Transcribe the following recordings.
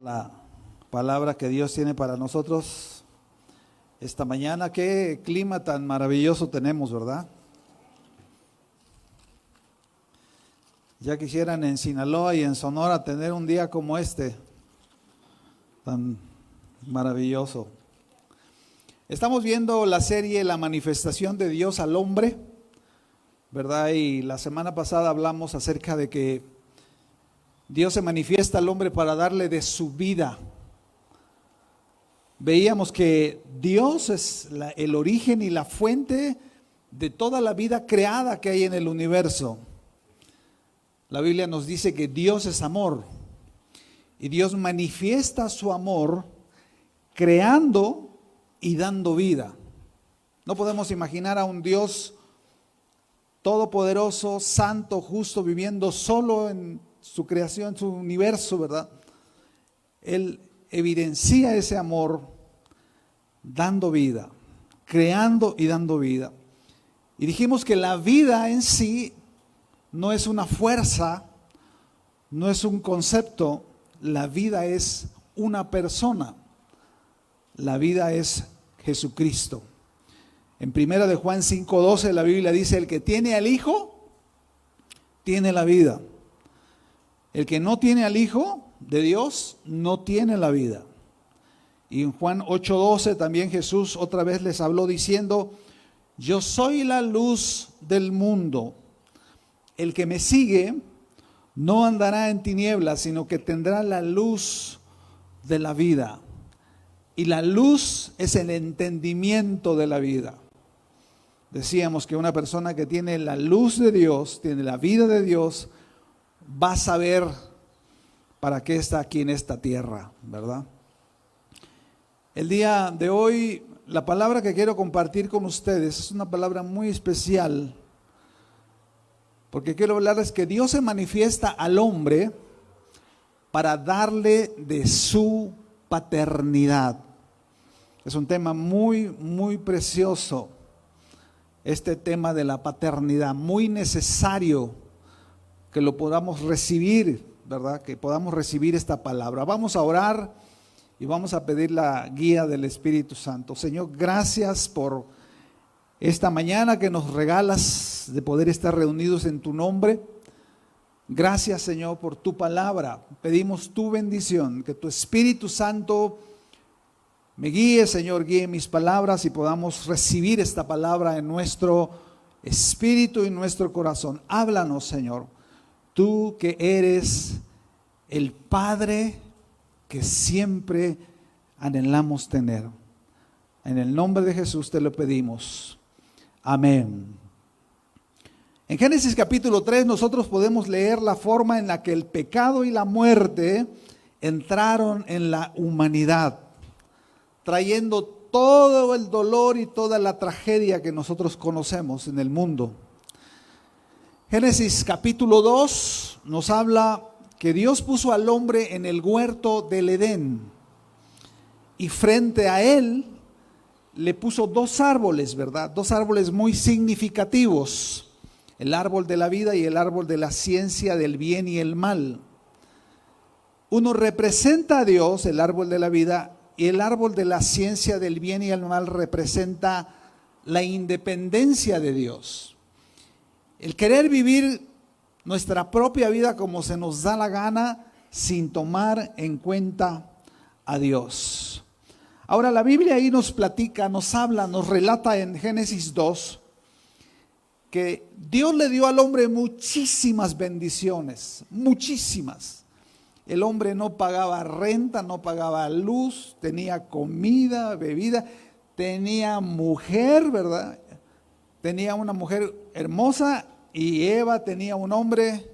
La palabra que Dios tiene para nosotros esta mañana. Qué clima tan maravilloso tenemos, ¿verdad? Ya quisieran en Sinaloa y en Sonora tener un día como este, tan maravilloso. Estamos viendo la serie La manifestación de Dios al hombre, ¿verdad? Y la semana pasada hablamos acerca de que Dios se manifiesta al hombre para darle de su vida. Veíamos que Dios es el origen y la fuente de toda la vida creada que hay en el universo. La Biblia nos dice que Dios es amor y Dios manifiesta su amor creando y dando vida. No podemos imaginar a un Dios todopoderoso, santo, justo, viviendo solo en su creación, su universo, ¿verdad? Él evidencia ese amor dando vida, creando y dando vida. Y dijimos que la vida en sí no es una fuerza, no es un concepto, la vida es una persona. La vida es Jesucristo. En 1 de Juan 5:12 la Biblia dice: el que tiene al Hijo, tiene la vida. El que no tiene al Hijo de Dios, no tiene la vida. Y en Juan 8:12 también Jesús otra vez les habló diciendo: yo soy la luz del mundo. El que me sigue no andará en tinieblas, sino que tendrá la luz de la vida. Y la luz es el entendimiento de la vida. Decíamos que una persona que tiene la luz de Dios, tiene la vida de Dios, va a saber para qué está aquí en esta tierra, ¿verdad? El día de hoy, la palabra que quiero compartir con ustedes es una palabra muy especial, porque quiero hablarles que Dios se manifiesta al hombre para darle de su paternidad. Es un tema muy, muy precioso, este tema de la paternidad, muy necesario que lo podamos recibir, ¿verdad? Que podamos recibir esta palabra. Vamos a orar y vamos a pedir la guía del Espíritu Santo. Señor, gracias por esta mañana que nos regalas de poder estar reunidos en tu nombre. Gracias, Señor, por tu palabra. Pedimos tu bendición, que tu Espíritu Santo me guíe, Señor, guíe mis palabras y podamos recibir esta palabra en nuestro espíritu y nuestro corazón. Háblanos, Señor. Tú que eres el Padre que siempre anhelamos tener. En el nombre de Jesús te lo pedimos. Amén. En Génesis capítulo 3 nosotros podemos leer la forma en la que el pecado y la muerte entraron en la humanidad, trayendo todo el dolor y toda la tragedia que nosotros conocemos en el mundo. Génesis capítulo 2 nos habla que Dios puso al hombre en el huerto del Edén y frente a él le puso dos árboles, ¿verdad? Dos árboles muy significativos, el árbol de la vida y el árbol de la ciencia del bien y el mal. Uno representa a Dios, el árbol de la vida, y el árbol de la ciencia del bien y el mal representa la independencia de Dios. El querer vivir nuestra propia vida como se nos da la gana sin tomar en cuenta a Dios. Ahora la Biblia ahí nos platica, nos habla, nos relata en Génesis 2 que Dios le dio al hombre muchísimas bendiciones, muchísimas. El hombre no pagaba renta, no pagaba luz, tenía comida, bebida, tenía mujer, ¿verdad? Tenía una mujer hermosa y Eva tenía un hombre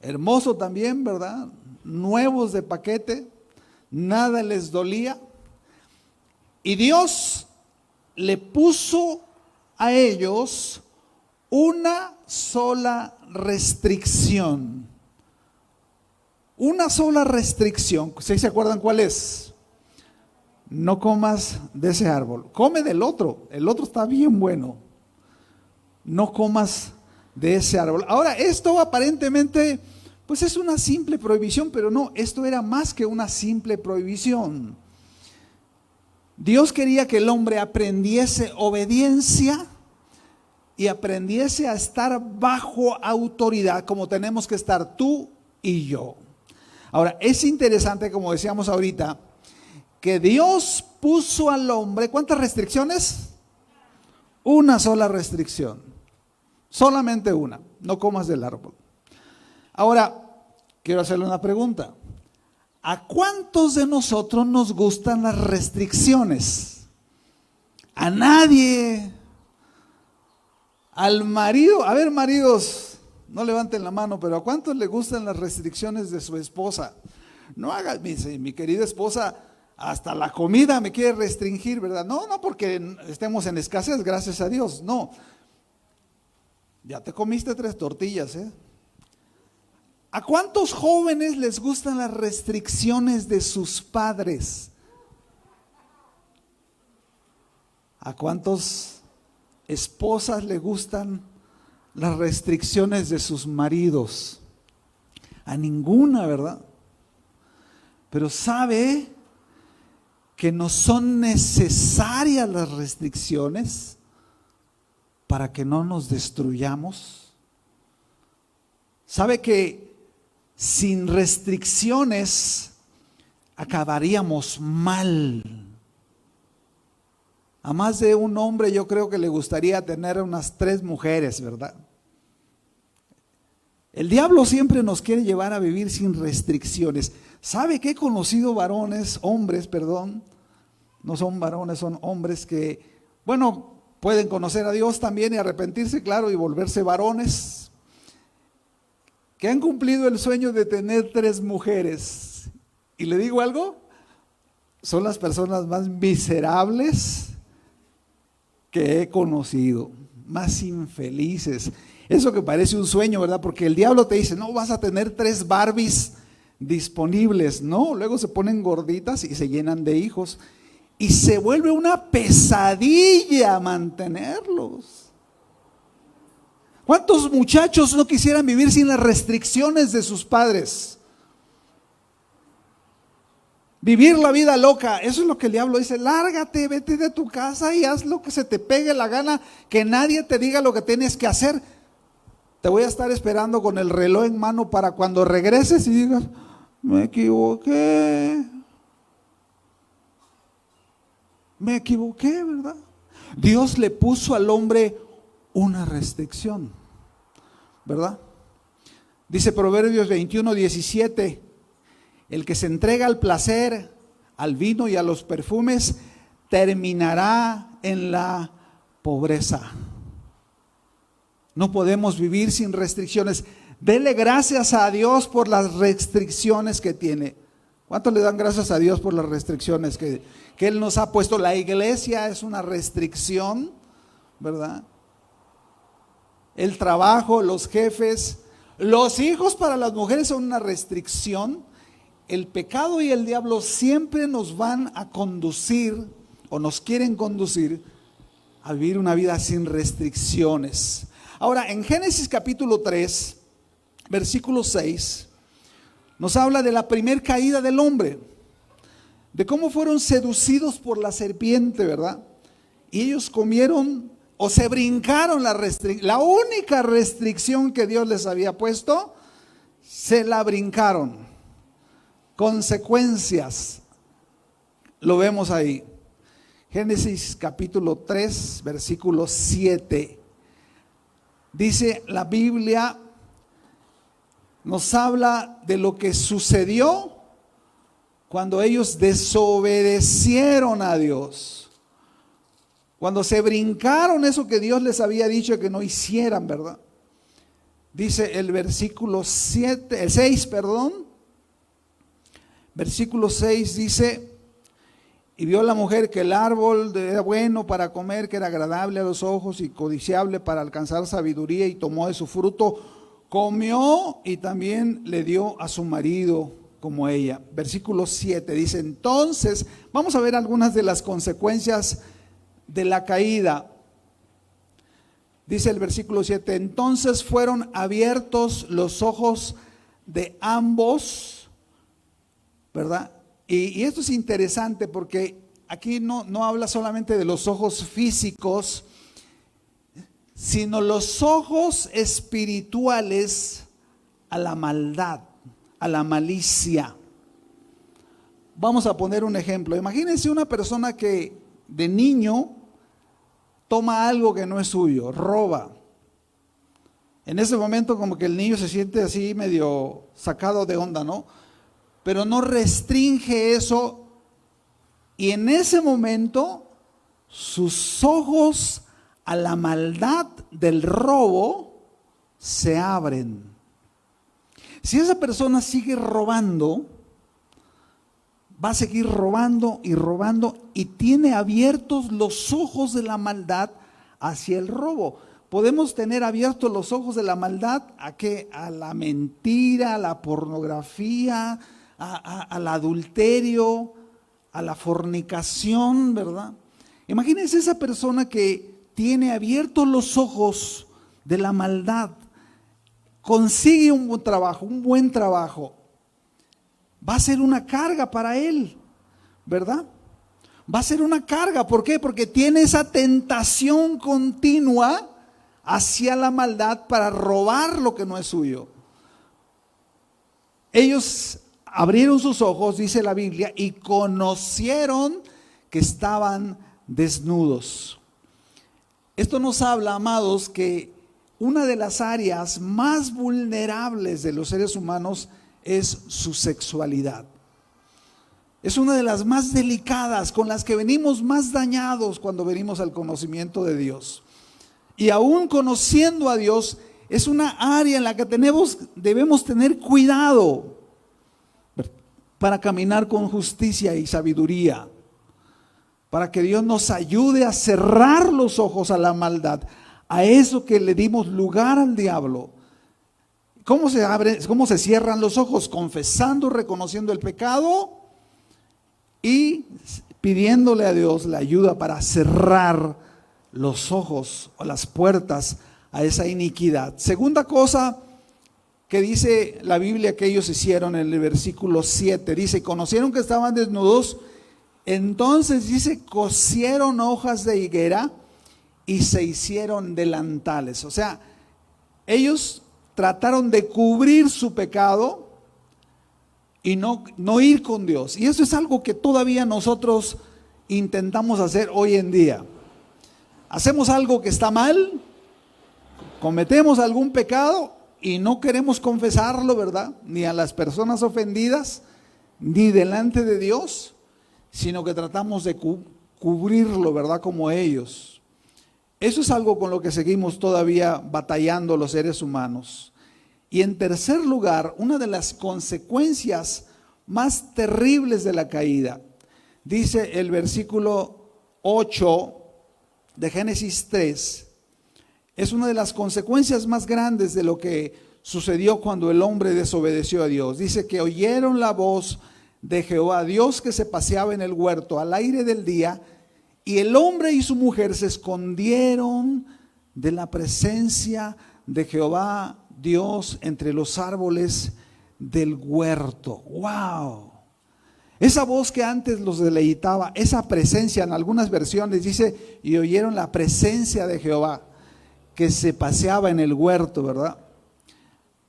hermoso también, ¿verdad? Nuevos de paquete, nada les dolía. Y Dios le puso a ellos una sola restricción. Una sola restricción. ¿Ustedes se acuerdan cuál es? No comas de ese árbol. Come del otro. El otro está bien bueno. No comas de ese árbol. Ahora, esto aparentemente Pues es una simple prohibición, pero no, esto era más que una simple prohibición. Dios quería que el hombre aprendiese obediencia y aprendiese a estar bajo autoridad, como tenemos que estar tú y yo. Ahora, es interesante, como decíamos ahorita, que Dios puso al hombre, ¿cuántas restricciones? Una sola restricción, solamente una, no comas del árbol. Ahora, quiero hacerle una pregunta. ¿A cuántos de nosotros nos gustan las restricciones? A nadie. Al marido, a ver, maridos, no levanten la mano, pero ¿a cuántos le gustan las restricciones de su esposa? No haga, mi querida esposa, hasta la comida me quiere restringir, ¿verdad? No, no porque estemos en escasez, gracias a Dios, no. Ya te comiste 3 tortillas, ¿eh? ¿A cuántos jóvenes les gustan las restricciones de sus padres? ¿A cuántas esposas le gustan las restricciones de sus maridos? A ninguna, ¿verdad? Pero ¿sabe que no son necesarias las restricciones para que no nos destruyamos? ¿Sabe que sin restricciones acabaríamos mal? A más de un hombre yo creo que le gustaría tener unas 3 mujeres, ¿verdad? El diablo siempre nos quiere llevar a vivir sin restricciones. ¿Sabe que he conocido varones, hombres, perdón? No son varones, son hombres que, bueno, pueden conocer a Dios también y arrepentirse, claro, y volverse varones, que han cumplido el sueño de tener 3 mujeres. Y le digo algo, son las personas más miserables que he conocido, más infelices. Eso que parece un sueño, ¿verdad? Porque el diablo te dice, no, vas a tener 3 Barbies disponibles. No, luego se ponen gorditas y se llenan de hijos. Y se vuelve una pesadilla mantenerlos. ¿Cuántos muchachos no quisieran vivir sin las restricciones de sus padres? Vivir la vida loca, eso es lo que el diablo dice, lárgate, vete de tu casa y haz lo que se te pegue la gana, que nadie te diga lo que tienes que hacer. Te voy a estar esperando con el reloj en mano para cuando regreses y digas, me equivoqué, ¿verdad? Dios le puso al hombre una restricción, ¿verdad? Dice Proverbios 21:17, el que se entrega al placer, al vino y a los perfumes, terminará en la pobreza. No podemos vivir sin restricciones. Dele gracias a Dios por las restricciones que tiene. ¿Cuántos le dan gracias a Dios por las restricciones que Él nos ha puesto? La iglesia es una restricción, ¿verdad? El trabajo, los jefes, los hijos para las mujeres son una restricción. El pecado y el diablo siempre nos van a conducir o nos quieren conducir a vivir una vida sin restricciones. Ahora, en Génesis capítulo 3, versículo 6, nos habla de la primer caída del hombre, de cómo fueron seducidos por la serpiente, ¿verdad? Y ellos comieron o se brincaron la única restricción que Dios les había puesto, se la brincaron. Consecuencias, lo vemos ahí. Génesis capítulo 3, versículo 7. Dice la Biblia, nos habla de lo que sucedió cuando ellos desobedecieron a Dios. Cuando se brincaron eso que Dios les había dicho que no hicieran, ¿verdad? Dice el versículo 6, versículo 6 dice, y vio la mujer que el árbol era bueno para comer, que era agradable a los ojos y codiciable para alcanzar sabiduría, y tomó de su fruto, comió y también le dio a su marido como ella. Versículo 7 dice, entonces, vamos a ver algunas de las consecuencias de la caída. Dice el versículo 7, entonces fueron abiertos los ojos de ambos, ¿verdad? Y esto es interesante porque aquí no habla solamente de los ojos físicos, sino los ojos espirituales a la maldad, a la malicia. Vamos a poner un ejemplo. Imagínense una persona que de niño toma algo que no es suyo, roba. En ese momento como que el niño se siente así medio sacado de onda, ¿no? Pero no restringe eso y en ese momento sus ojos a la maldad del robo se abren. Si esa persona sigue robando, va a seguir robando y robando y tiene abiertos los ojos de la maldad hacia el robo. Podemos tener abiertos los ojos de la maldad ¿a qué? A la mentira, a la pornografía, al adulterio, a la fornicación, ¿verdad? Imagínense esa persona que tiene abiertos los ojos de la maldad, consigue un buen trabajo, va a ser una carga para él, ¿verdad? Va a ser una carga, ¿por qué? Porque tiene esa tentación continua hacia la maldad para robar lo que no es suyo. Ellos abrieron sus ojos, dice la Biblia, y conocieron que estaban desnudos. Esto nos habla, amados, que una de las áreas más vulnerables de los seres humanos es su sexualidad. Es una de las más delicadas, con las que venimos más dañados cuando venimos al conocimiento de Dios. Y aún conociendo a Dios, es una área en la que debemos tener cuidado para caminar con justicia y sabiduría, para que Dios nos ayude a cerrar los ojos a la maldad, a eso que le dimos lugar al diablo. ¿Cómo se cierran los ojos? Confesando, reconociendo el pecado y pidiéndole a Dios la ayuda para cerrar los ojos o las puertas a esa iniquidad. Segunda cosa que dice la Biblia que ellos hicieron en el versículo 7, dice, conocieron que estaban desnudos, entonces dice, cosieron hojas de higuera y se hicieron delantales. O sea, ellos trataron de cubrir su pecado y no ir con Dios. Y eso es algo que todavía nosotros intentamos hacer hoy en día. Hacemos algo que está mal, cometemos algún pecado y no queremos confesarlo, ¿verdad? Ni a las personas ofendidas, ni delante de Dios, sino que tratamos de cubrirlo, ¿verdad? Como ellos. Eso es algo con lo que seguimos todavía batallando los seres humanos. Y en tercer lugar, una de las consecuencias más terribles de la caída, dice el versículo 8 de Génesis 3, es una de las consecuencias más grandes de lo que sucedió cuando el hombre desobedeció a Dios. Dice que oyeron la voz de Jehová, Dios que se paseaba en el huerto al aire del día, y el hombre y su mujer se escondieron de la presencia de Jehová Dios entre los árboles del huerto. ¡Wow! Esa voz que antes los deleitaba, esa presencia, en algunas versiones dice, y oyeron la presencia de Jehová que se paseaba en el huerto, ¿verdad?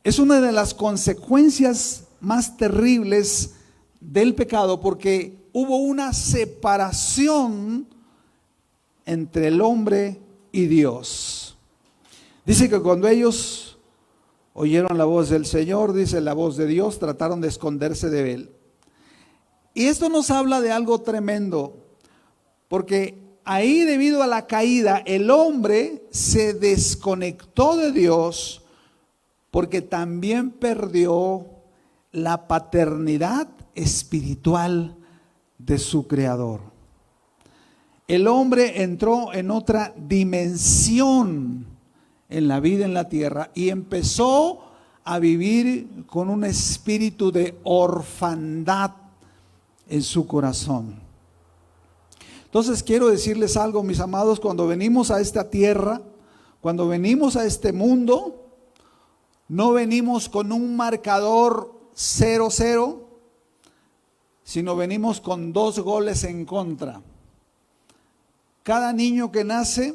Es una de las consecuencias más terribles del pecado, porque hubo una separación entre el hombre y Dios. Dice que cuando ellos oyeron la voz del Señor, dice la voz de Dios, trataron de esconderse de él. Y esto nos habla de algo tremendo, porque ahí, debido a la caída, el hombre se desconectó de Dios, porque también perdió la paternidad espiritual de su Creador. El hombre entró en otra dimensión en la vida en la tierra y empezó a vivir con un espíritu de orfandad en su corazón. Entonces quiero decirles algo, mis amados, cuando venimos a esta tierra, cuando venimos a este mundo, No venimos con un marcador 0-0, sino venimos con 2 goles en contra. Cada niño que nace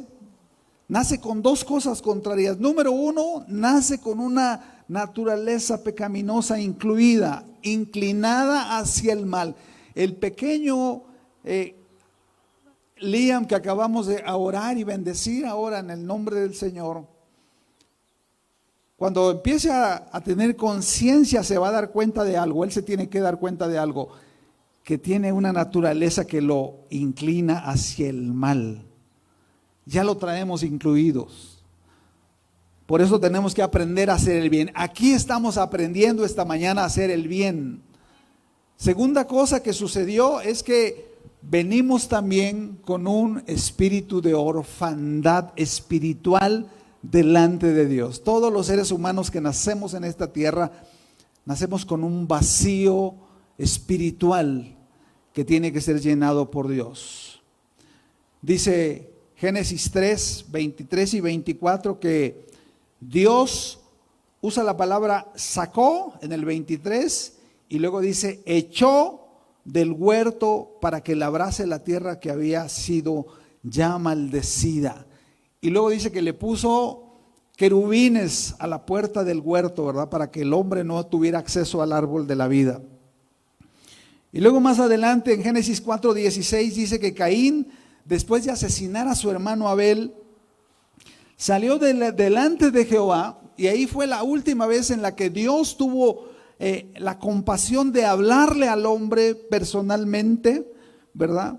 con 2 cosas contrarias. Número 1, nace con una naturaleza pecaminosa incluida, inclinada hacia el mal. El pequeño Liam, que acabamos de orar y bendecir ahora en el nombre del Señor, cuando empiece a tener conciencia, se va a dar cuenta de algo. Él se tiene que dar cuenta de algo, que tiene una naturaleza que lo inclina hacia el mal. Ya lo traemos incluidos. Por eso tenemos que aprender a hacer el bien. Aquí estamos aprendiendo esta mañana a hacer el bien. Segunda cosa que sucedió es que venimos también con un espíritu de orfandad espiritual delante de Dios. Todos los seres humanos que nacemos en esta tierra, nacemos con un vacío espiritual que tiene que ser llenado por Dios. Dice Génesis 3, 23 y 24 que Dios usa la palabra sacó en el 23 y luego dice echó del huerto para que labrase la tierra que había sido ya maldecida. Y luego dice que le puso querubines a la puerta del huerto, ¿verdad? Para que el hombre no tuviera acceso al árbol de la vida. Y luego más adelante en Génesis 4:16 dice que Caín, después de asesinar a su hermano Abel, salió delante de Jehová, y ahí fue la última vez en la que Dios tuvo la compasión de hablarle al hombre personalmente, ¿verdad?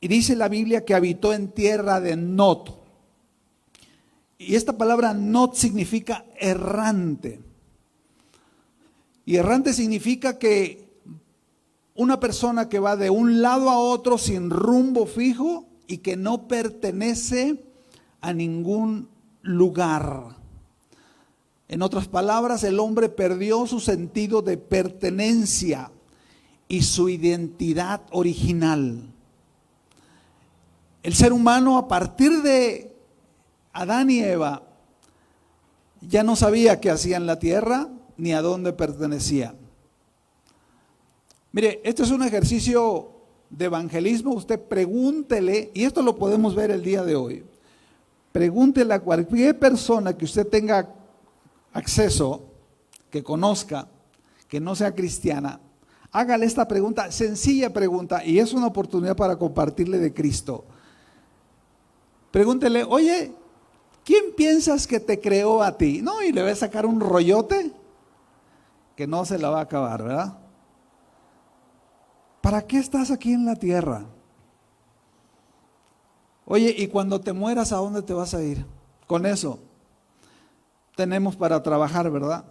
Y dice la Biblia que habitó en tierra de Nod. Y esta palabra Nod significa errante. Y errante significa que una persona que va de un lado a otro sin rumbo fijo y que no pertenece a ningún lugar. En otras palabras, el hombre perdió su sentido de pertenencia y su identidad original. El ser humano, a partir de Adán y Eva, ya no sabía qué hacía en la tierra ni a dónde pertenecía. Mire, esto es un ejercicio de evangelismo. Usted pregúntele, y esto lo podemos ver el día de hoy, pregúntele a cualquier persona que usted tenga acceso, que conozca, que no sea cristiana, hágale esta pregunta, sencilla pregunta, y es una oportunidad para compartirle de Cristo. Pregúntele, oye, ¿quién piensas que te creó a ti? No, y le va a sacar un rollote que no se la va a acabar, ¿verdad? ¿Para qué estás aquí en la tierra? Oye, y cuando te mueras, ¿a dónde te vas a ir? Con eso tenemos para trabajar, ¿verdad?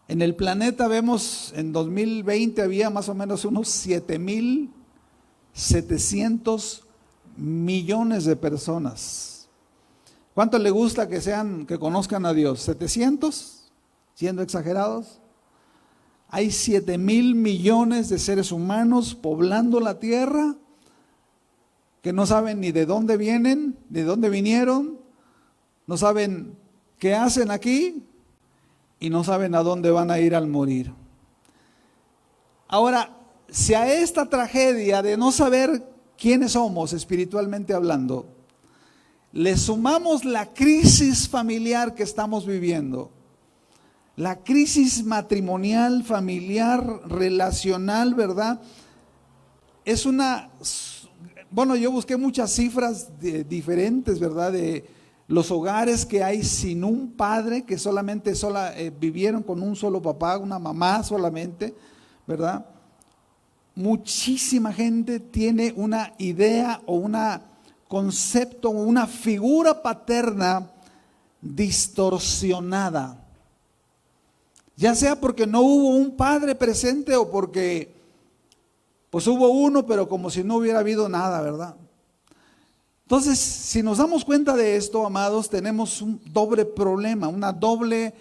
En el planeta vemos, en 2020 había más o menos unos 7,700 millones de personas. ¿Cuánto le gusta que conozcan a Dios? ¿700? Siendo exagerados. Hay 7,000 millones de seres humanos poblando la tierra que no saben ni de dónde vienen, ni de dónde vinieron, no saben qué hacen aquí y no saben a dónde van a ir al morir. Ahora, si a esta tragedia de no saber quiénes somos espiritualmente hablando, le sumamos la crisis familiar que estamos viviendo, la crisis matrimonial, familiar, relacional, ¿verdad? Es bueno, yo busqué muchas cifras diferentes, ¿verdad? De los hogares que hay sin un padre, que solamente vivieron con un solo papá, una mamá solamente, ¿verdad? Muchísima gente tiene una idea o un concepto, una figura paterna distorsionada. Ya sea porque no hubo un padre presente o porque pues hubo uno, pero como si no hubiera habido nada, ¿verdad? Entonces, si nos damos cuenta de esto, amados, tenemos un doble problema, una doble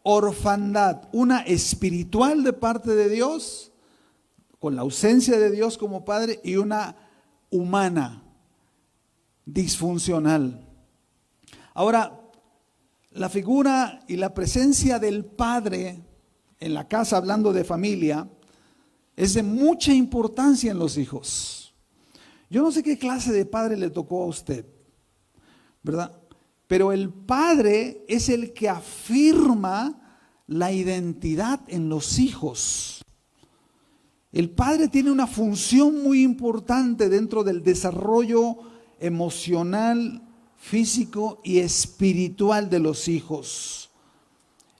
orfandad, una espiritual de parte de Dios, con la ausencia de Dios como Padre, y una humana, disfuncional. Ahora, la figura y la presencia del padre en la casa, hablando de familia, es de mucha importancia en los hijos. Yo no sé qué clase de padre le tocó a usted, ¿verdad? Pero el padre es el que afirma la identidad en los hijos. El padre tiene una función muy importante dentro del desarrollo emocional, físico y espiritual de los hijos.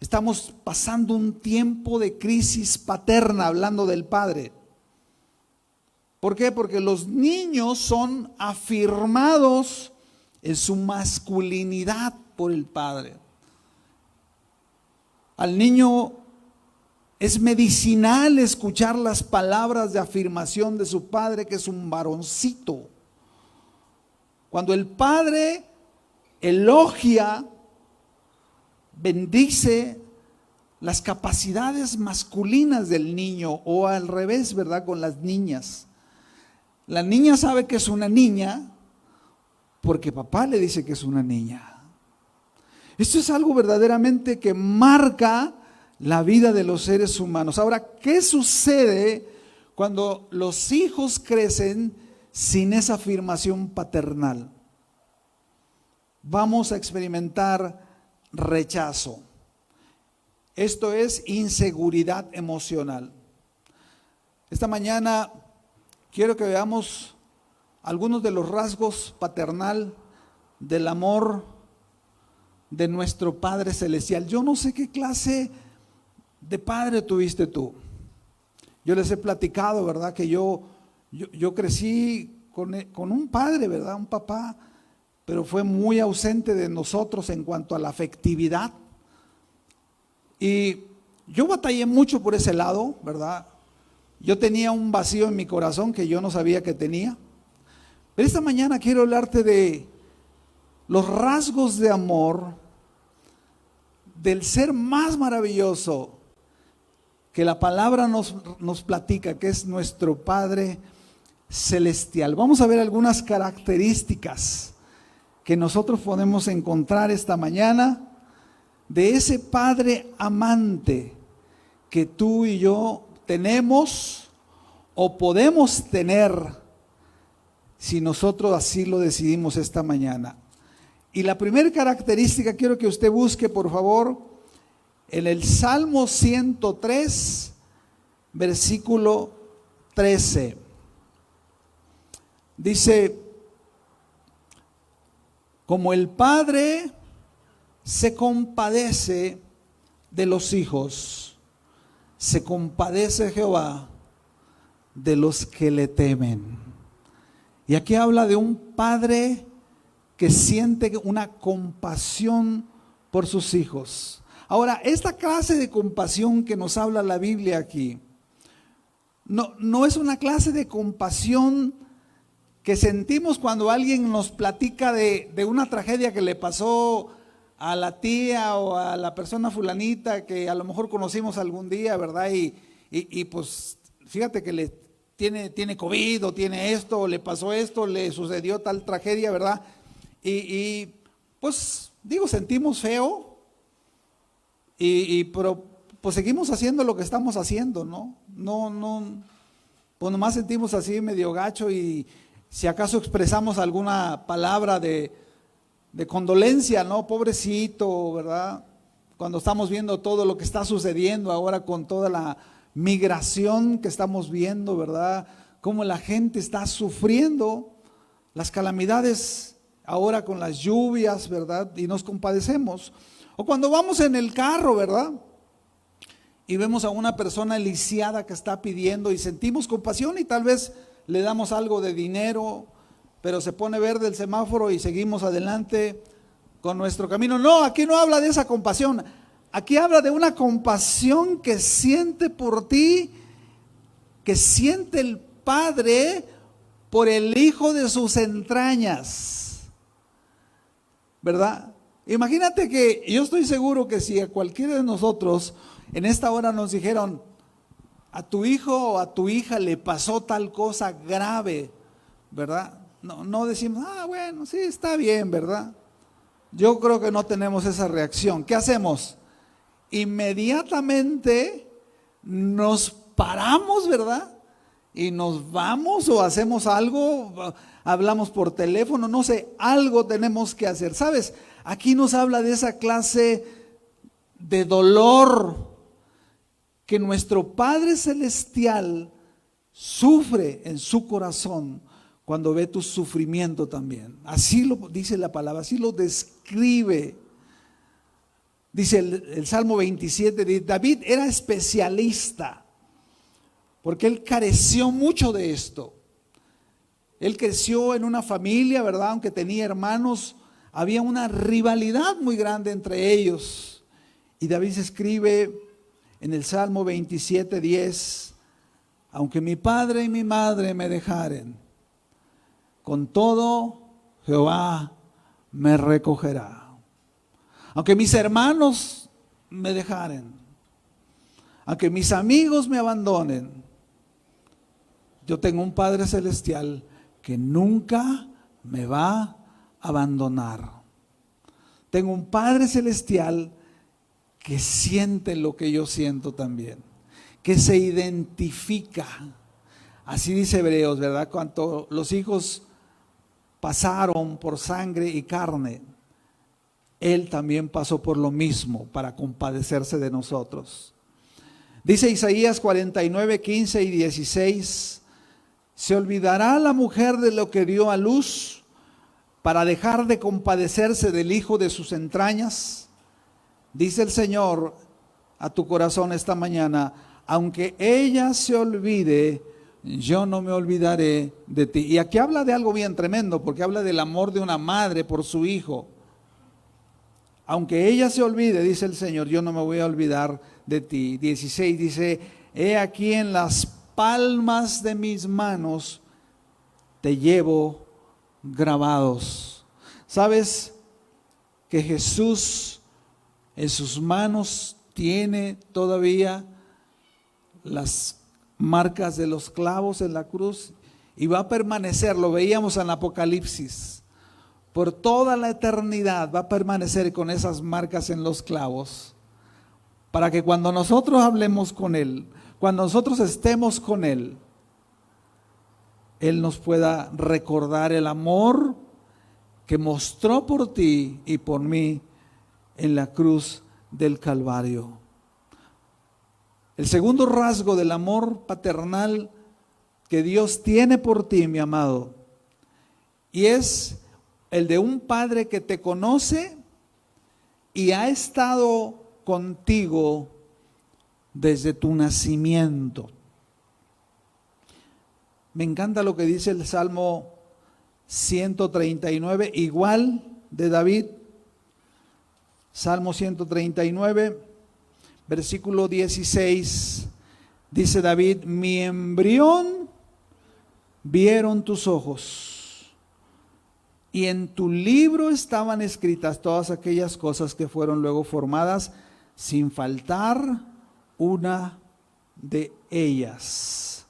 Estamos pasando un tiempo de crisis paterna, hablando del padre. ¿Por qué? Porque los niños son afirmados en su masculinidad por el padre. Al niño es medicinal escuchar las palabras de afirmación de su padre, que es un varoncito. Cuando el padre elogia, bendice las capacidades masculinas del niño, o al revés, ¿verdad? Con las niñas. La niña sabe que es una niña porque papá le dice que es una niña. Esto es algo verdaderamente que marca la vida de los seres humanos. Ahora, ¿qué sucede cuando los hijos crecen sin esa afirmación paternal? Vamos a experimentar rechazo. Esto es inseguridad emocional. Esta mañana quiero que veamos algunos de los rasgos paternal del amor de nuestro Padre Celestial. Yo no sé qué clase de padre tuviste tú. Yo les he platicado, ¿verdad? Que yo crecí con un padre, ¿verdad? Un papá, pero fue muy ausente de nosotros en cuanto a la afectividad. Y yo batallé mucho por ese lado, ¿verdad? Yo tenía un vacío en mi corazón que yo no sabía que tenía. Pero esta mañana quiero hablarte de los rasgos de amor del ser más maravilloso que la palabra nos platica, que es nuestro Padre Celestial. Vamos a ver algunas características que nosotros podemos encontrar esta mañana de ese Padre amante que tú y yo tenemos o podemos tener si nosotros así lo decidimos esta mañana. Y la primera característica quiero que usted busque, por favor, en el Salmo 103, versículo 13. Dice: como el Padre se compadece de los hijos, se compadece Jehová de los que le temen. Y aquí habla de un padre que siente una compasión por sus hijos. Ahora, esta clase de compasión que nos habla la Biblia aquí, no es una clase de compasión que sentimos cuando alguien nos platica de una tragedia que le pasó a la tía o a la persona fulanita que a lo mejor conocimos algún día, ¿verdad? Y pues fíjate que tiene COVID o tiene esto, o le pasó esto, le sucedió tal tragedia, ¿verdad? Y pues digo, sentimos feo, pero pues seguimos haciendo lo que estamos haciendo, ¿no? Pues nomás sentimos así medio gacho, y si acaso expresamos alguna palabra de condolencia, ¿no? Pobrecito, ¿verdad? Cuando estamos viendo todo lo que está sucediendo ahora con toda la migración que estamos viendo, ¿verdad? Cómo la gente está sufriendo las calamidades ahora con las lluvias, ¿verdad? Y nos compadecemos. O cuando vamos en el carro, ¿verdad? Y vemos a una persona lisiada que está pidiendo y sentimos compasión y tal vez le damos algo de dinero, pero se pone verde el semáforo y seguimos adelante con nuestro camino. No, aquí no habla de esa compasión. Aquí habla de una compasión que siente por ti, que siente el Padre por el Hijo de sus entrañas, ¿verdad? Imagínate que yo estoy seguro que si a cualquiera de nosotros en esta hora nos dijeron: a tu hijo o a tu hija le pasó tal cosa grave, ¿verdad? No decimos: bueno, sí, está bien, ¿verdad? Yo creo que no tenemos esa reacción. ¿Qué hacemos? Inmediatamente nos paramos, ¿verdad? Y nos vamos o hacemos algo, hablamos por teléfono, no sé, algo tenemos que hacer. ¿Sabes? Aquí nos habla de esa clase de dolor que nuestro Padre Celestial sufre en su corazón cuando ve tu sufrimiento también. Así lo dice la palabra, así lo describe. Dice el Salmo 27, David era especialista porque él careció mucho de esto. Él creció en una familia, ¿verdad? Aunque tenía hermanos, había una rivalidad muy grande entre ellos. Y David se escribe en el Salmo 27, 10, aunque mi padre y mi madre me dejaren, con todo Jehová me recogerá. Aunque mis hermanos me dejaren, aunque mis amigos me abandonen, yo tengo un Padre Celestial que nunca me va a abandonar. Tengo un Padre Celestial que siente lo que yo siento también, que se identifica. Así dice Hebreos, ¿verdad? Cuando los hijos pasaron por sangre y carne, Él también pasó por lo mismo para compadecerse de nosotros. Dice Isaías 49, 15 y 16, ¿se olvidará la mujer de lo que dio a luz para dejar de compadecerse del hijo de sus entrañas? Dice el Señor a tu corazón esta mañana, aunque ella se olvide, yo no me olvidaré de ti. Y aquí habla de algo bien tremendo, porque habla del amor de una madre por su hijo. Aunque ella se olvide, dice el Señor, yo no me voy a olvidar de ti. 16 dice, he aquí en las palmas de mis manos te llevo grabados. ¿Sabes que Jesús en sus manos tiene todavía las marcas de los clavos en la cruz? Y va a permanecer, lo veíamos en Apocalipsis, por toda la eternidad va a permanecer con esas marcas en los clavos, para que cuando nosotros hablemos con Él, cuando nosotros estemos con Él, Él nos pueda recordar el amor que mostró por ti y por mí en la cruz del Calvario. El segundo rasgo del amor paternal que Dios tiene por ti, mi amado, y es el de un padre que te conoce y ha estado contigo desde tu nacimiento. Me encanta lo que dice el Salmo 139, igual de David. Salmo 139, versículo 16, dice David, mi embrión vieron tus ojos, y en tu libro estaban escritas todas aquellas cosas que fueron luego formadas, sin faltar una de ellas.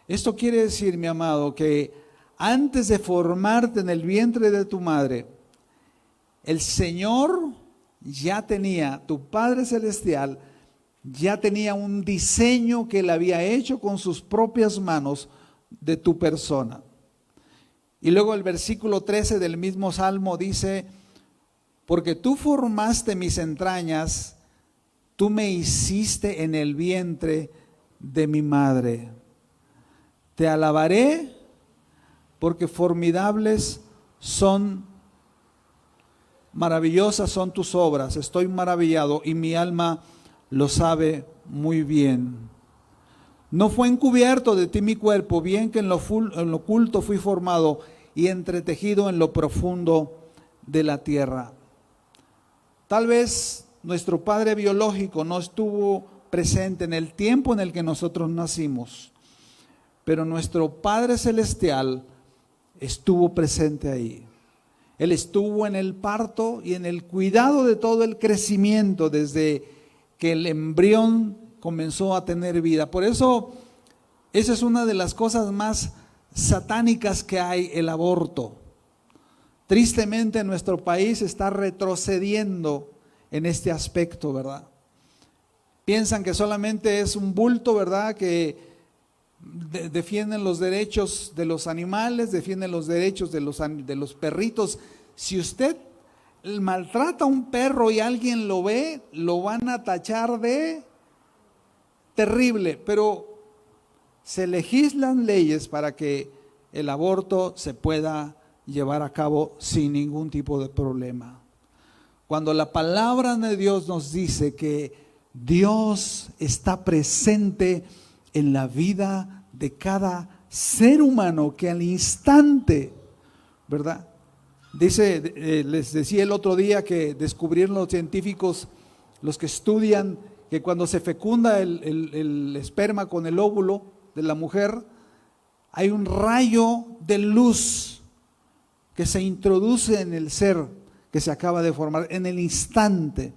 Esto quiere decir, mi amado, que antes de formarte en el vientre de tu madre, el Señor ya tenía, tu Padre Celestial, ya tenía un diseño que Él había hecho con sus propias manos de tu persona. Y luego el versículo 13 del mismo Salmo dice, porque tú formaste mis entrañas, tú me hiciste en el vientre de mi madre. Te alabaré porque formidables son, maravillosas son tus obras. Estoy maravillado y mi alma lo sabe muy bien. No fue encubierto de ti mi cuerpo, bien que en lo oculto fui formado y entretejido en lo profundo de la tierra. Tal vez nuestro padre biológico no estuvo presente en el tiempo en el que nosotros nacimos, pero nuestro Padre Celestial estuvo presente ahí. Él estuvo en el parto y en el cuidado de todo el crecimiento desde que el embrión comenzó a tener vida. Por eso, esa es una de las cosas más satánicas que hay, el aborto. Tristemente nuestro país está retrocediendo en este aspecto, ¿verdad? Piensan que solamente es un bulto, ¿verdad? Que defienden los derechos de los animales, defienden los derechos de los perritos. Si usted maltrata a un perro y alguien lo ve, lo van a tachar de terrible, pero se legislan leyes para que el aborto se pueda llevar a cabo sin ningún tipo de problema. Cuando la palabra de Dios nos dice que Dios está presente en la vida de cada ser humano, que al instante, ¿verdad? Dice, les decía el otro día que descubrieron los científicos, los que estudian, que cuando se fecunda el esperma con el óvulo de la mujer, hay un rayo de luz que se introduce en el ser que se acaba de formar en el instante,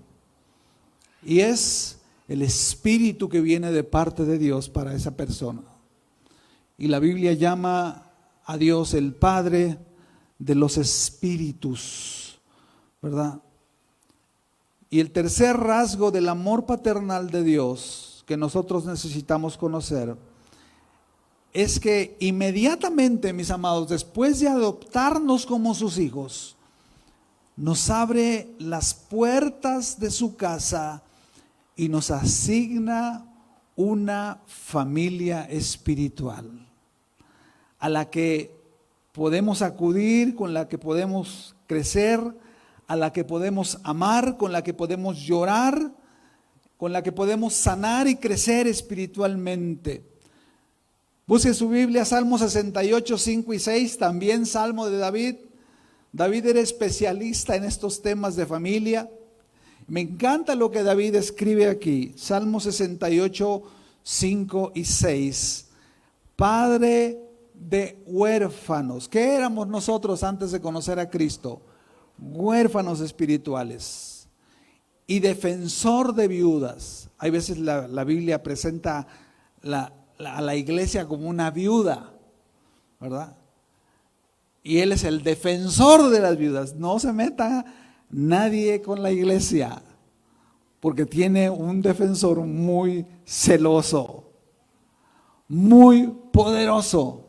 y es el espíritu que viene de parte de Dios para esa persona. Y la Biblia llama a Dios el Padre de los espíritus, ¿verdad? Y el tercer rasgo del amor paternal de Dios que nosotros necesitamos conocer es que inmediatamente, mis amados, después de adoptarnos como sus hijos, nos abre las puertas de su casa y nos asigna una familia espiritual a la que podemos acudir, con la que podemos crecer, a la que podemos amar, con la que podemos llorar, con la que podemos sanar y crecer espiritualmente. Busque su Biblia, Salmo 68, 5 y 6, también Salmo de David. David era especialista en estos temas de familia. Me encanta lo que David escribe aquí, Salmo 68, 5 y 6. Padre de huérfanos. ¿Qué éramos nosotros antes de conocer a Cristo? Huérfanos espirituales. Y defensor de viudas. Hay veces la Biblia presenta a la iglesia como una viuda, ¿verdad? Y Él es el defensor de las viudas. No se meta nadie con la iglesia, porque tiene un defensor muy celoso, muy poderoso.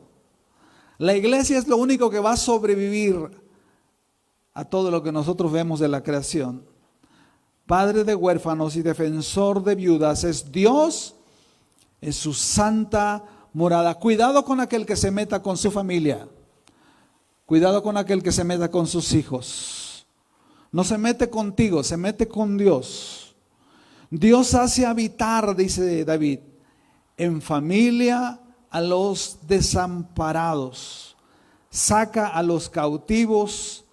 La iglesia es lo único que va a sobrevivir a todo lo que nosotros vemos de la creación. Padre de huérfanos y defensor de viudas es Dios en su santa morada. Cuidado con aquel que se meta con su familia. Cuidado con aquel que se meta con sus hijos. No se mete contigo, se mete con Dios. Dios hace habitar, dice David, en familia a los desamparados. Saca a los cautivos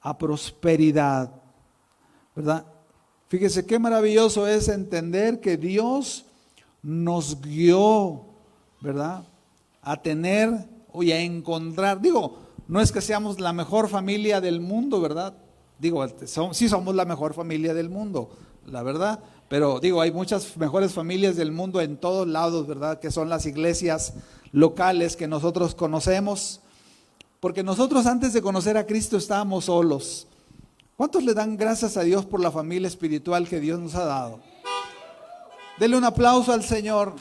a prosperidad, ¿verdad? Fíjese qué maravilloso es entender que Dios nos guió, ¿verdad? A tener y a encontrar, no es que seamos la mejor familia del mundo, ¿verdad? Sí somos la mejor familia del mundo, la verdad, pero hay muchas mejores familias del mundo en todos lados, ¿verdad? Que son las iglesias locales que nosotros conocemos, porque nosotros antes de conocer a Cristo estábamos solos. ¿Cuántos le dan gracias a Dios por la familia espiritual que Dios nos ha dado? Dele un aplauso al Señor.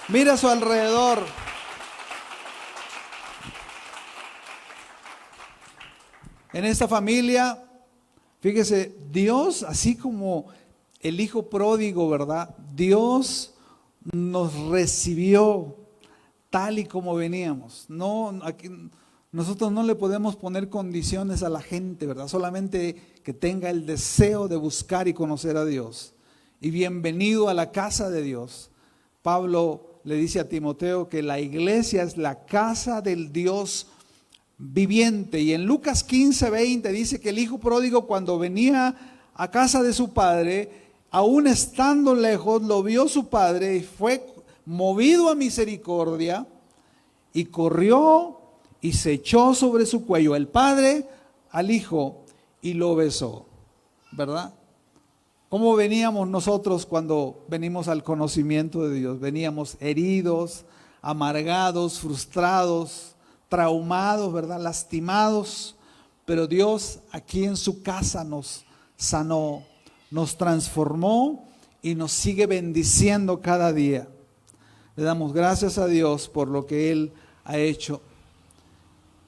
Mira a su alrededor. En esta familia, fíjese, Dios, así como el hijo pródigo, ¿verdad? Dios nos recibió tal y como veníamos. Nosotros no le podemos poner condiciones a la gente, ¿verdad? Solamente que tenga el deseo de buscar y conocer a Dios. Y bienvenido a la casa de Dios. Pablo le dice a Timoteo que la iglesia es la casa del Dios viviente. Y en Lucas 15, 20 dice que el hijo pródigo, cuando venía a casa de su padre, aún estando lejos, lo vio su padre y fue movido a misericordia y corrió y se echó sobre su cuello el padre al hijo y lo besó, ¿verdad? ¿Cómo veníamos nosotros cuando venimos al conocimiento de Dios? Veníamos heridos, amargados, frustrados, traumados, ¿verdad? Lastimados, pero Dios aquí en su casa nos sanó, nos transformó y nos sigue bendiciendo cada día. Le damos gracias a Dios por lo que Él ha hecho.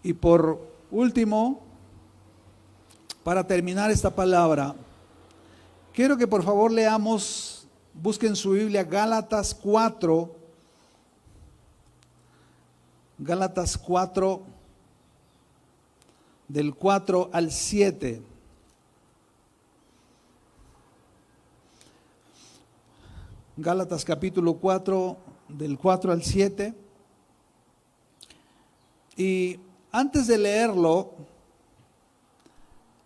Y por último, para terminar esta palabra, quiero que por favor leamos, busquen su Biblia, Gálatas 4, del 4 al 7. Gálatas capítulo 4, del 4 al 7. Y antes de leerlo,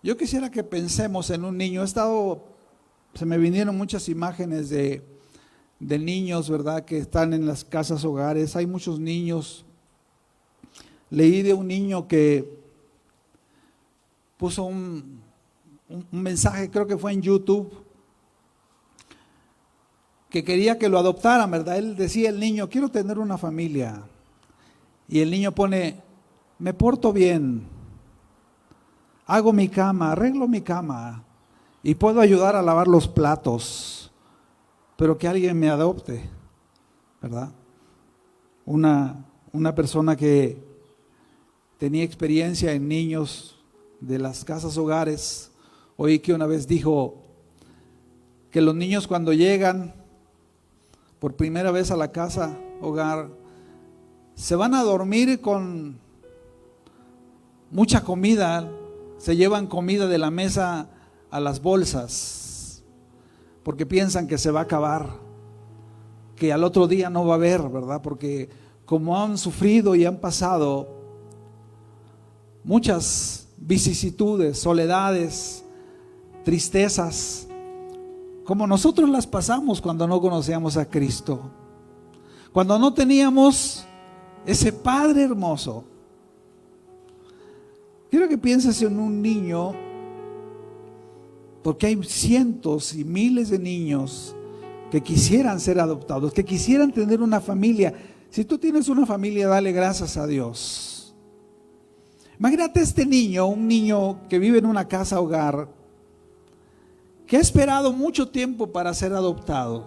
yo quisiera que pensemos en un niño. Se me vinieron muchas imágenes de niños, ¿verdad?, que están en las casas hogares. Hay muchos niños. Leí de un niño que puso un mensaje, creo que fue en YouTube, que quería que lo adoptaran, ¿verdad? Él decía, el niño, quiero tener una familia. Y el niño pone, me porto bien, hago mi cama, arreglo mi cama y puedo ayudar a lavar los platos, pero que alguien me adopte, ¿verdad? Una persona que tenía experiencia en niños de las casas hogares, oí que una vez dijo que los niños cuando llegan por primera vez a la casa hogar, se van a dormir con mucha comida, se llevan comida de la mesa a las bolsas, porque piensan que se va a acabar, que al otro día no va a haber, ¿verdad? Porque como han sufrido y han pasado muchas vicisitudes, soledades, tristezas, como nosotros las pasamos cuando no conocíamos a Cristo, cuando no teníamos ese Padre hermoso. Quiero que pienses en un niño, porque hay cientos y miles de niños que quisieran ser adoptados, que quisieran tener una familia. Si tú tienes una familia, dale gracias a Dios. Imagínate este niño, un niño que vive en una casa hogar, que ha esperado mucho tiempo para ser adoptado.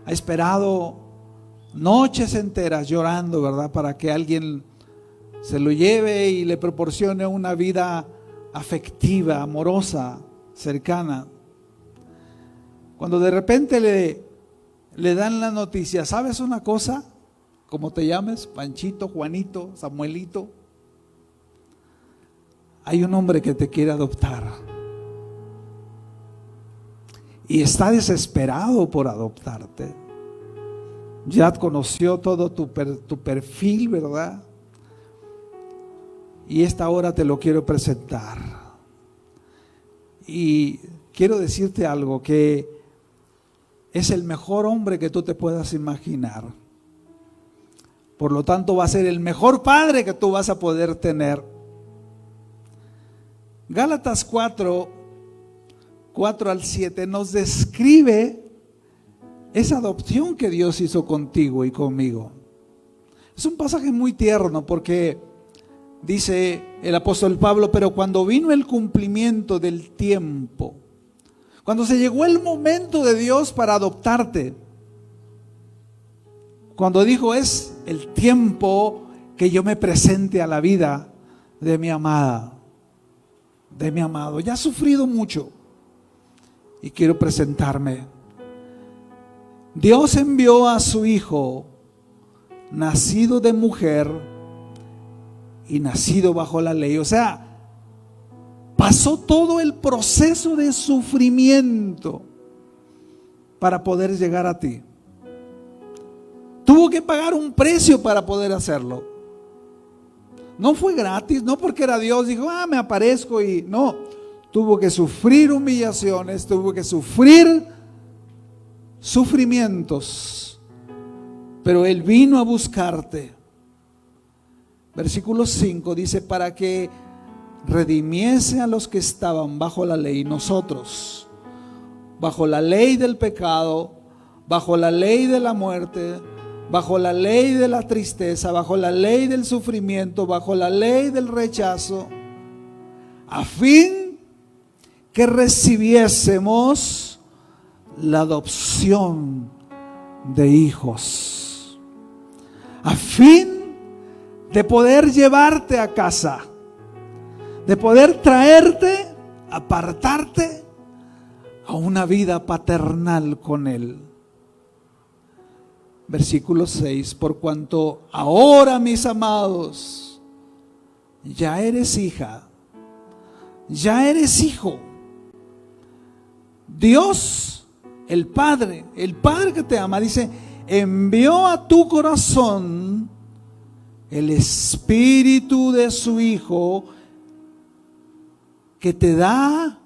Ha esperado noches enteras llorando, ¿verdad?, para que alguien se lo lleve y le proporcione una vida afectiva, amorosa, cercana. Cuando de repente le dan la noticia, ¿sabes una cosa? ¿Cómo te llames? Panchito, Juanito, Samuelito. Hay un hombre que te quiere adoptar. Y está desesperado por adoptarte. Ya conoció todo tu perfil, ¿verdad? Y esta hora te lo quiero presentar. Y quiero decirte algo, que es el mejor hombre que tú te puedas imaginar. Por lo tanto, va a ser el mejor padre que tú vas a poder tener. Gálatas 4 al 7 nos describe esa adopción que Dios hizo contigo y conmigo. Es un pasaje muy tierno porque dice el apóstol Pablo, pero cuando vino el cumplimiento del tiempo, cuando se llegó el momento de Dios para adoptarte, cuando dijo es el tiempo que yo me presente a la vida de mi amada, de mi amado, ya he sufrido mucho y quiero presentarme. Dios envió a su Hijo, nacido de mujer y nacido bajo la ley. O sea, pasó todo el proceso de sufrimiento para poder llegar a ti. Tuvo que pagar un precio para poder hacerlo. No fue gratis, no porque era Dios, dijo, me aparezco y no. Tuvo que sufrir humillaciones, tuvo que sufrir sufrimientos, pero Él vino a buscarte. Versículo 5 dice, para que redimiese a los que estaban bajo la ley, nosotros, bajo la ley del pecado, bajo la ley de la muerte, bajo la ley de la tristeza, bajo la ley del sufrimiento, bajo la ley del rechazo. a fin que recibiésemos la adopción de hijos, a fin de poder llevarte a casa, de poder traerte, apartarte a una vida paternal con Él. Versículo 6, por cuanto ahora, mis amados, ya eres hija, ya eres hijo. Dios, el Padre que te ama, dice, envió a tu corazón el Espíritu de su Hijo, que te da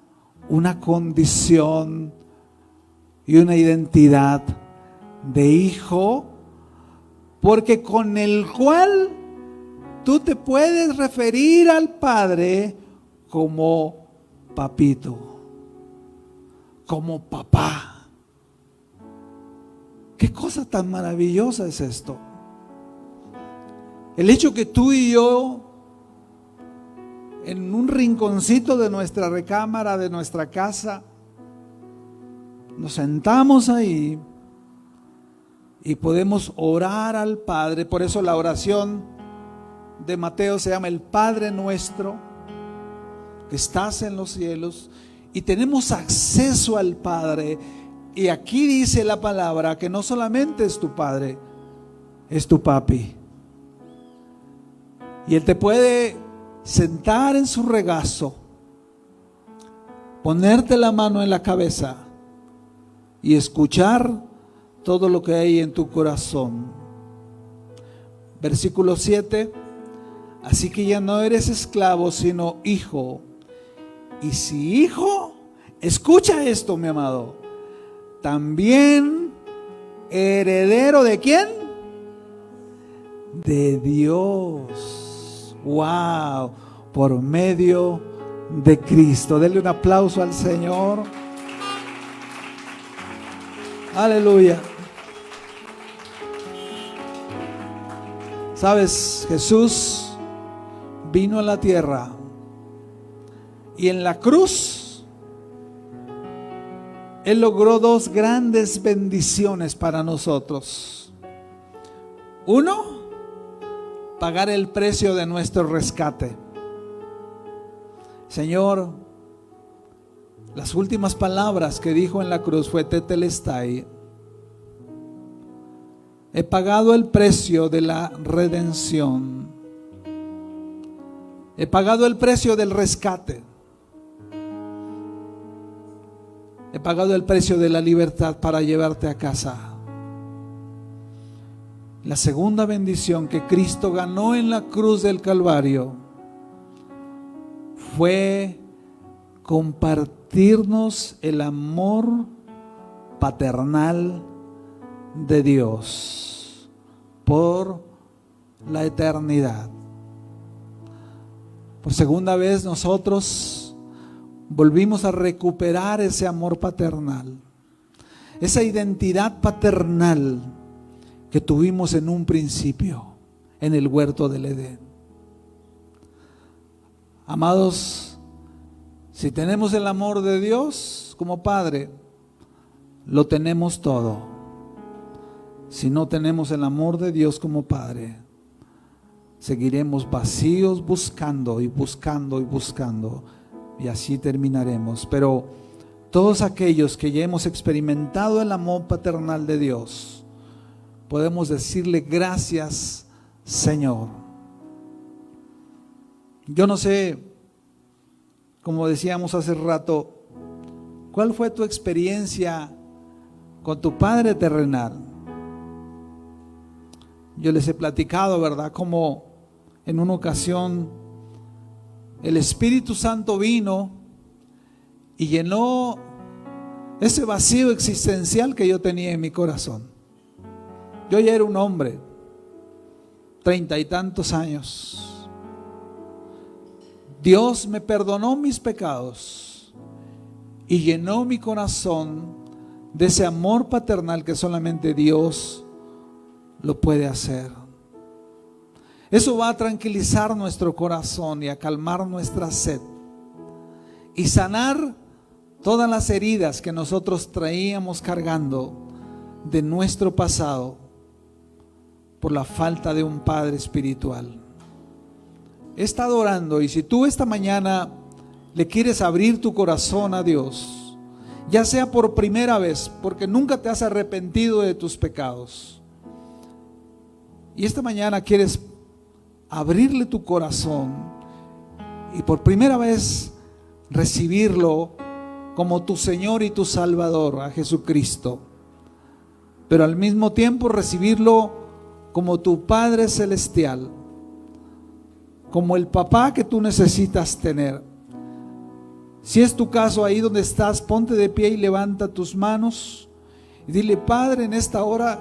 una condición y una identidad de hijo, porque con el cual tú te puedes referir al Padre como papito, como papá. ¿Qué cosa tan maravillosa es esto? El hecho que tú y yo, en un rinconcito de nuestra recámara, de nuestra casa, nos sentamos ahí y podemos orar al Padre. Por eso la oración de Mateo se llama el Padre nuestro, que estás en los cielos, y tenemos acceso al Padre. Y aquí dice la palabra que no solamente es tu Padre, es tu papi. Y Él te puede sentar en su regazo, ponerte la mano en la cabeza y escuchar todo lo que hay en tu corazón. Versículo 7, así que ya no eres esclavo, sino hijo. Y si hijo, escucha esto, mi amado, también heredero ¿de quién? De Dios. Wow, por medio de Cristo. Denle un aplauso al Señor. Aleluya. Sabes, Jesús vino a la tierra y en la cruz Él logró dos grandes bendiciones para nosotros. Uno, pagar el precio de nuestro rescate. Señor, las últimas palabras que dijo en la cruz fue tetelestai. He pagado el precio de la redención. He pagado el precio del rescate. He pagado el precio de la libertad para llevarte a casa. La segunda bendición que Cristo ganó en la cruz del Calvario fue compartirnos el amor paternal de Dios por la eternidad. Por segunda vez nosotros volvimos a recuperar ese amor paternal, esa identidad paternal que tuvimos en un principio en el huerto del Edén. Amados, si tenemos el amor de Dios como Padre, lo tenemos todo. Si no tenemos el amor de Dios como Padre, seguiremos vacíos buscando y buscando y buscando, y así terminaremos. Pero todos aquellos que ya hemos experimentado el amor paternal de Dios, podemos decirle gracias, Señor. Yo no sé, como decíamos hace rato, ¿cuál fue tu experiencia con tu Padre terrenal? Yo les he platicado, ¿verdad?, como en una ocasión el Espíritu Santo vino y llenó ese vacío existencial que yo tenía en mi corazón. Yo ya era un hombre, 30 y tantos años. Dios me perdonó mis pecados y llenó mi corazón de ese amor paternal que solamente Dios lo puede hacer. Eso va a tranquilizar nuestro corazón y a calmar nuestra sed. y sanar todas las heridas que nosotros traíamos cargando de nuestro pasado por la falta de un padre espiritual. He estado orando, y si tú esta mañana le quieres abrir tu corazón a Dios, ya sea por primera vez, porque nunca te has arrepentido de tus pecados, y esta mañana quieres abrirle tu corazón y por primera vez recibirlo como tu Señor y tu Salvador, a Jesucristo, pero al mismo tiempo recibirlo como tu Padre Celestial, como el papá que tú necesitas tener. Si es tu caso, ahí donde estás, ponte de pie y levanta tus manos y dile: Padre, en esta hora,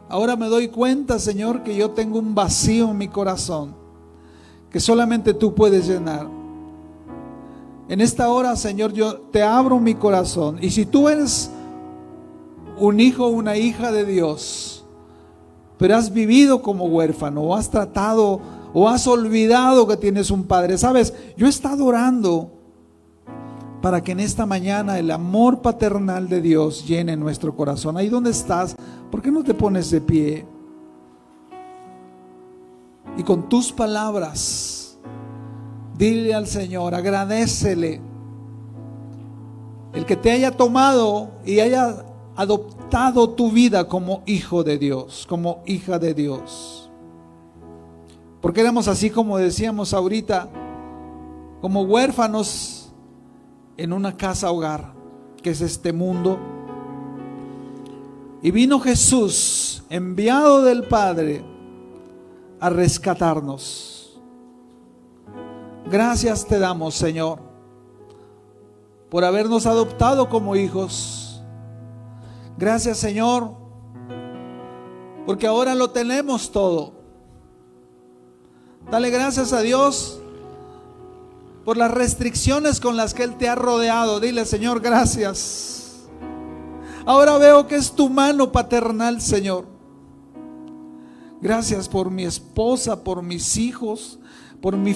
ahora me doy cuenta, Señor, que yo tengo un vacío en mi corazón que solamente tú puedes llenar. En esta hora, Señor, yo te abro mi corazón, y si tú eres un hijo o una hija de Dios, pero has vivido como huérfano, o has tratado, o has olvidado que tienes un padre, sabes, yo he estado orando para que en esta mañana el amor paternal de Dios llene nuestro corazón. Ahí donde estás, ¿por qué no te pones de pie? Y con tus palabras, dile al Señor, agradécele el que te haya tomado y haya adoptado tu vida como hijo de Dios, como hija de Dios. Porque éramos así, como decíamos ahorita, como huérfanos en una casa hogar, que es este mundo. Y vino Jesús, enviado del Padre, a rescatarnos. Gracias te damos, Señor, por habernos adoptado como hijos. Gracias, Señor, porque ahora lo tenemos todo. Dale gracias a Dios por las restricciones con las que Él te ha rodeado. Dile: Señor, gracias. Ahora veo que es tu mano paternal, Señor. Gracias por mi esposa, por mis hijos, por mi